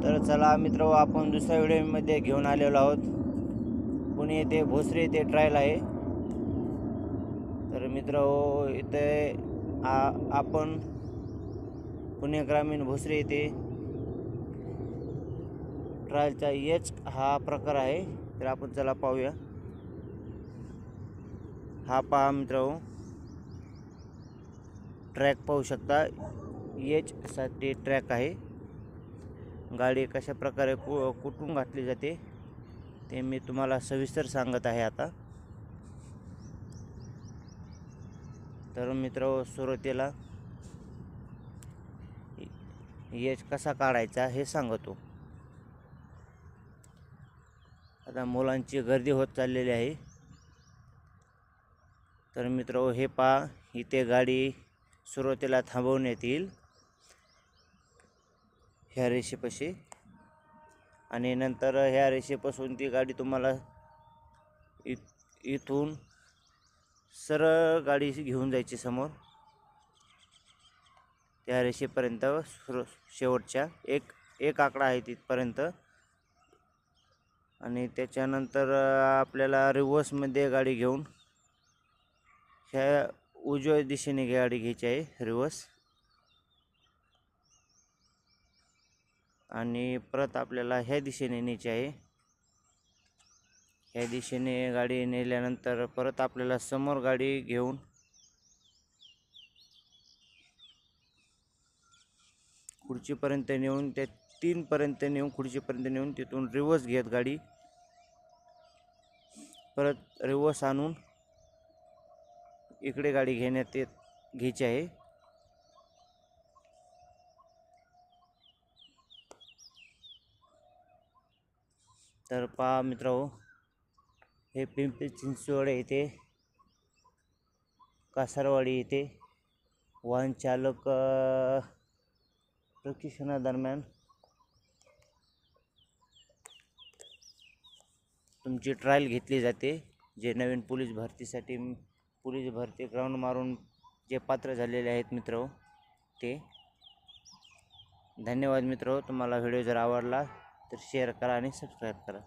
तर चला मित्र, आपण दुसऱ्या व्हिडिओमध्ये घेऊन आलेलो आहोत. पुणे येथे भोसरी येथे ट्रायल आहे. तर मित्र इथे आपण पुणे ग्रामीण भोसरी येथे ट्रायलचा एच हा प्रकार आहे. तर आपण चला पाहूया. हा पहा मित्र, ट्रॅक पाहू शकता. एच साठी ट्रॅक आहे. गाडी कशा प्रकारे कुठून घातली जाते ते मी तुम्हाला सविस्तर सांगत आहे आता. तर मित्र, सुरुवातीला एच कसा काढायचा हे सांगतो. आता मुलांची गर्दी होत चाललेली आहे. तर मित्र हे पहा, इथे गाडी सुरुवातीला थांबवण्यात येईल ह्या रेषेपाशी, आणि नंतर ह्या रेषेपासून ती गाडी तुम्हाला इथून सरळ गाडी घेऊन जायची समोर त्या रेषेपर्यंत. शेवटच्या एक आकडा आहे तिथपर्यंत, आणि त्याच्यानंतर आपल्याला रिव्हर्समध्ये गाडी घेऊन ह्या उजव्या दिशेने गाडी घ्यायची आहे रिव्हर्स, आणि परत आपल्याला ह्या दिशेने न्यायची आहे. ह्या दिशेने गाडी नेल्यानंतर परत आपल्याला समोर गाडी घेऊन खुर्चीपर्यंत नेऊन, त्या 3 पर्यंत नेऊन खुर्चीपर्यंत नेऊन तिथून रिव्हर्स घेत गाडी परत रिव्हर्स आणून इकडे गाडी घ्यायची आहे. तर पहा मित्रांनो, हे पिंपरी चिंचवड येथे कासारवाडी येथे वाहन चालक प्रशिक्षणादरम्यान तुमची ट्रायल घेतली जाते. जे नवीन पोलीस भरती ग्राउंड मारून जे पात्र झालेले आहेत मित्र, ते. धन्यवाद मित्र. तुम्हाला व्हिडिओ जर आवडला तर शेअर करा आणि सबस्क्राईब करा.